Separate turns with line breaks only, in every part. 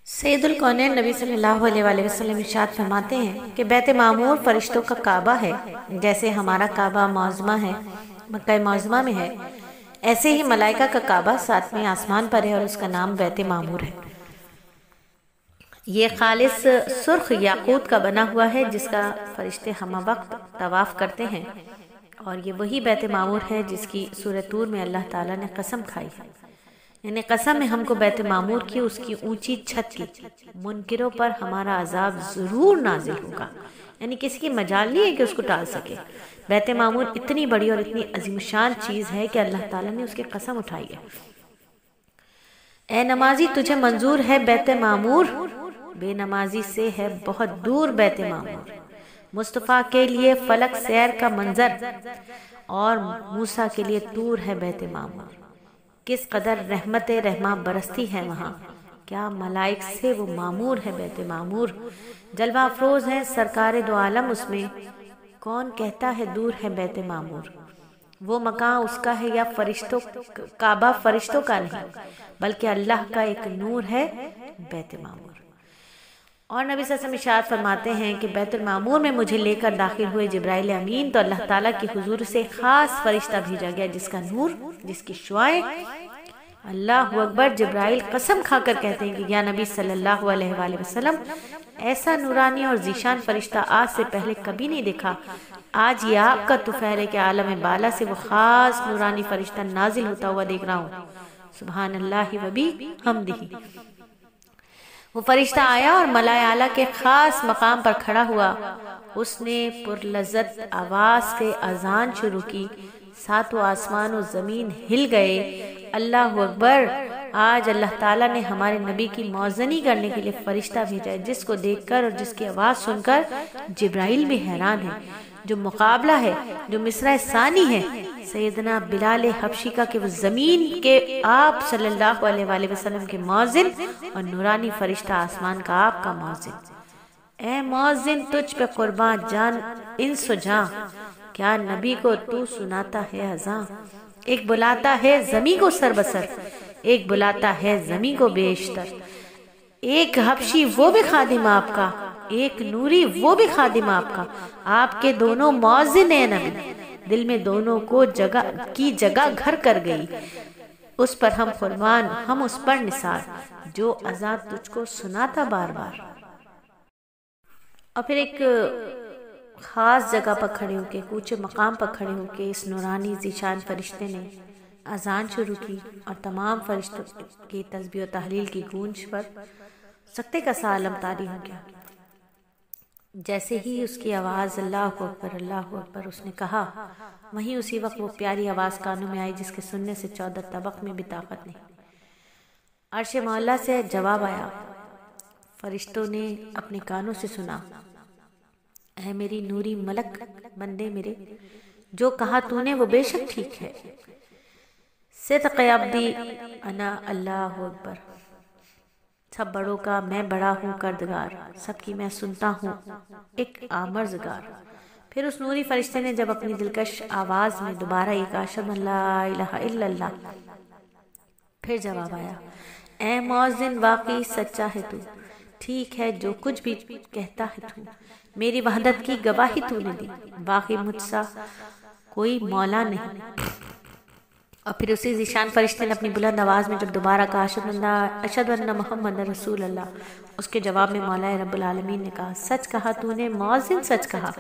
سید الکونین نبی صلی اللہ علیہ وآلہ وسلم ارشاد فرماتے ہیں کہ بیت معمور فرشتوں کا کعبہ ہے، جیسے ہمارا کعبہ معظمہ ہے، مکہ معظمہ میں ہے، ایسے ہی ملائکہ کا کعبہ ساتویں آسمان پر ہے اور اس کا نام بیت معمور ہے۔ یہ خالص سرخ یاقوت کا بنا ہوا ہے جس کا فرشتے ہمہ وقت طواف کرتے ہیں، اور یہ وہی بیت معمور ہے جس کی سورۃ طور میں اللہ تعالیٰ نے قسم کھائی ہے، یعنی قسم ہے ہم کو بیت معمور کی، اس کی اونچی چھت کی، منکروں پر ہمارا عذاب ضرور نازل ہوگا، یعنی کسی کی مجال نہیں ہے کہ اس کو ٹال سکے۔ بیت معمور اتنی بڑی اور اتنی عظیم شان چیز ہے کہ اللہ تعالیٰ نے اس کی قسم اٹھائی ہے۔ اے نمازی تجھے منظور ہے بیت معمور، بے نمازی سے ہے بہت دور بیت معمور۔ مصطفیٰ کے لیے فلک سیر کا منظر اور موسیٰ کے لیے طور ہے بیت معمور۔ کس قدر رحمت رحمہ برستی ہے وہاں، کیا ملائک سے وہ معمور ہے بیت معمور۔ جلوہ افروز ہے سرکار دو عالم اس میں، کون کہتا ہے دور ہے بیت معمور۔ وہ مکان اس کا ہے یا فرشتوں، کعبہ فرشتوں کا نہیں بلکہ اللہ کا ایک نور ہے بیت معمور۔ اور نبی صلی اللہ علیہ وسلم ارشاد فرماتے ہیں کہ بیت المعمور میں مجھے لے کر داخل ہوئے جبرائیل امین تو اللہ تعالیٰ کی حضور سے خاص فرشتہ بھیجا گیا جس کا نور، جس کی شعائیں، اللہ اکبر، جبرائیل قسم کھا کر کہتے ہیں کہ یا نبی صلی اللہ علیہ وآلہ وسلم ایسا نورانی اور ذیشان فرشتہ آج سے پہلے کبھی نہیں دیکھا۔ آج یہ آپ کا طفیل ہے کہ عالم بالا سے وہ خاص نورانی فرشتہ نازل ہوتا ہوا دیکھ رہا ہوں، سبحان اللہ و بحمدہ۔ وہ فرشتہ آیا اور ملائے اعلیٰ کے خاص مقام پر کھڑا ہوا، اس نے پرلذت آواز سے اذان شروع کی، ساتوں آسمان و زمین ہل گئے، اللہ اکبر۔ آج اللہ تعالیٰ نے ہمارے نبی کی موذنی کرنے کے لیے فرشتہ بھیجا ہے جس کو دیکھ کر اور جس کی آواز سن کر جبرائیل بھی حیران ہے، جو مقابلہ ہے، جو مصرع ثانی ہے سیدنا بلال حبشی کا کہ وہ زمین کے آپ صلی اللہ علیہ وآلہ وسلم کے مؤذن اور نورانی فرشتہ آسمان کا آپ کا مؤذن۔ اے مؤذن تجھ پہ قربان جان انس و جاں، کیا نبی کو تو سناتا ہے اذاں۔ ایک بلاتا ہے زمین کو سر بسر، ایک بلاتا ہے زمین کو بیشتر، ایک حبشی وہ بھی خادم آپ کا، ایک نوری وہ بھی خادم آپ کا، آپ کے دونوں مؤذن ہیں نبی، دل میں دونوں کو جگہ گھر کر گئی، اس پر ہم قربان ہم اس پر نثار، جو اذان تجھ کو سناتا بار بار۔ اور پھر ایک خاص جگہ پر کھڑے ہو کے، اونچے مقام پر کھڑے ہو کے اس نورانی ذیشان فرشتے نے اذان شروع کی اور تمام فرشتوں کی تسبیح و تحلیل کی گونج پر سکتے کا سا عالم طاری ہو گیا۔ جیسے ہی اس کی آواز اللہ اکبر اس نے کہا، وہیں اسی وقت وہ پیاری آواز کانوں میں آئی جس کے سننے سے 14 طبق میں بھی طاقت نہیں۔ عرش مولا سے جواب آیا، فرشتوں نے اپنے کانوں سے سنا، اے میری نوری ملک بندے میرے، جو کہا تو نے وہ بے شک ٹھیک ہے۔ صدق عبدی انا اللہ اکبر، سب بڑوں کا میں بڑا ہوں کردگار، سب کی میں سنتا ہوں ایک آمرزگار۔ پھر اس نوری فرشتے نے جب اپنی دلکش آواز میں دوبارہ ایک اشہد ان لا الہ الا اللہ، پھر جواب آیا، اے مؤذن واقعی سچا ہے تو، ٹھیک ہے جو کچھ بھی کہتا ہے تو، میری وحدت کی گواہی تو نے دی، واقعی مجھ سا کوئی مولا نہیں۔ اور پھر اسی ذیشان فرشتے نے اپنی بلند آواز میں جب دوبارہ کہا اشہد ان محمد رسول اللہ، اس کے جواب میں مولا رب العالمین نے کہا، سچ کہا تو نے مؤذن، سچ کہا،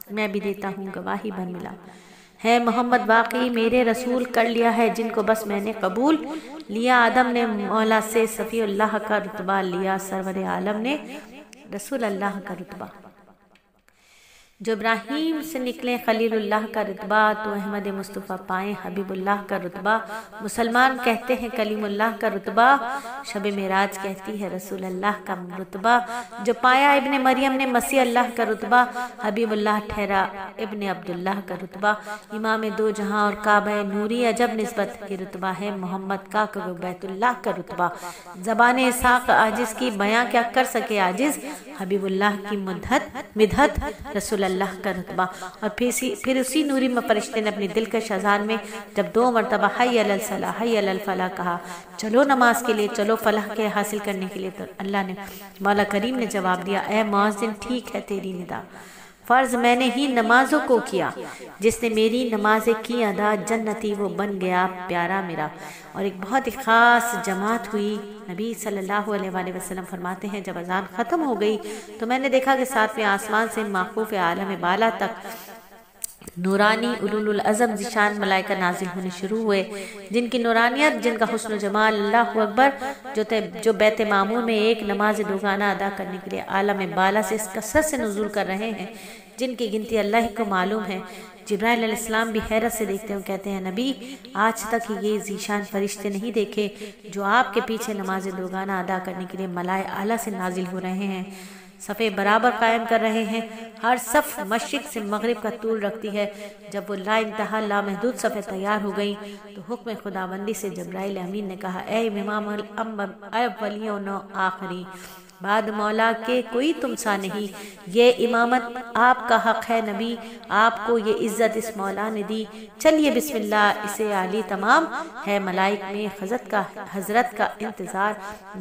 میں بھی دیتا ہوں گواہی بن ملا ہے محمد واقعی میرے رسول، کر لیا ہے جن کو بس میں نے قبول لیا، آدم نے مولا سے صفی اللہ کا رتبہ لیا، سرور عالم نے رسول اللہ کا رتبہ، جو ابراہیم سے نکلے خلیل اللہ کا رتبہ، تو احمد مصطفیٰ پائیں حبیب اللہ کا رتبہ، مسلمان کہتے ہیں کلیم اللہ کا رتبہ، شب معراج کہتی ہے رسول اللہ کا رتبہ، جو پایا ابن مریم نے مسیح اللہ کا رتبہ، حبیب اللہ ٹھہرا ابن عبداللہ کا رتبہ، امام دو جہاں اور کعبہ نوری عجب نسبت کی رتبہ ہے محمد کا کہ بیت اللہ کا رتبہ، زبان اسحاق عاجز کی بیاں کیا کر سکے عاجز، حبیب اللہ کی مدحت، رسول اللہ کا رتبہ۔ اور پھر اسی نوری میں فرشتے نے اپنی دلکش اذان میں جب 2 مرتبہ حی علی الصلاح حی علی الفلاح کہا، چلو نماز کے لیے، چلو فلاح کے حاصل کرنے کے لیے، تو اللہ نے مولا کریم نے جواب دیا، اے مؤذن ٹھیک ہے تیری ندا، فرض میں نے ہی نمازوں کو کیا، جس نے میری نمازیں کی ادا جنتی وہ بن گیا پیارا میرا۔ اور ایک بہت ہی خاص جماعت ہوئی۔ نبی صلی اللہ علیہ وآلہ وسلم فرماتے ہیں جب اذان ختم ہو گئی تو میں نے دیکھا کہ 7ویں آسمان سے موقوف عالم بالا تک نورانی اولو العزم ذیشان ملائکہ نازل ہونے شروع ہوئے، جن کی نورانیت، جن کا حسن و جمال، اللہ اکبر، جو بیت معمور میں ایک نماز دوگانہ ادا کرنے کے لیے عالم بالا سے اس کثرت سے نزول کر رہے ہیں، جن کی گنتی اللہ کو معلوم ہے۔ جبرائیل علیہ السلام بھی حیرت سے دیکھتے ہیں، کہتے ہیں نبی آج تک یہ ذیشان فرشتے نہیں دیکھے جو آپ کے پیچھے نماز دوگانہ ادا کرنے کے لیے ملائے اعلیٰ سے نازل ہو رہے ہیں، صفے برابر قائم کر رہے ہیں، ہر صف مشرق سے مغرب کا طول رکھتی ہے۔ جب وہ لا انتہا لامحدود صفیں تیار ہو گئیں تو حکم خداوندی سے جبرائیل امین نے کہا، اے امام الاولین و آخرین، بعد مولا کے کوئی تم سا نہیں، یہ امامت آپ کا حق ہے نبی، آپ کو یہ عزت اس مولا نے دی، چلیے بسم اللہ، اسے عالی تمام ہے ملائک میں حضرت کا انتظار،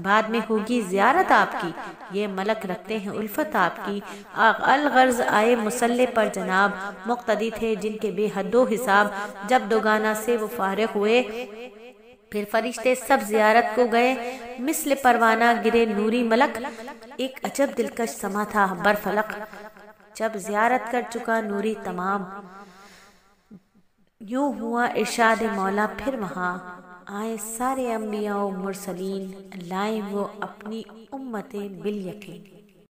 بعد میں ہوگی زیارت آپ کی، یہ ملک رکھتے ہیں الفت آپ کی، الغرض آئے مسلح پر جناب مقتدی تھے جن کے بے حد و حساب، جب دوگانہ سے وہ فارغ ہوئے پھر فرشتے سب زیارت کو گئے، مثل پروانہ گرے نوری ملک، ایک عجب دلکش سما تھا برفلق، جب زیارت کر چکا نوری تمام، یوں ہوا ارشاد مولا، پھر وہاں آئے سارے انبیاء و مرسلین، لائیں وہ اپنی امتیں بالیقین۔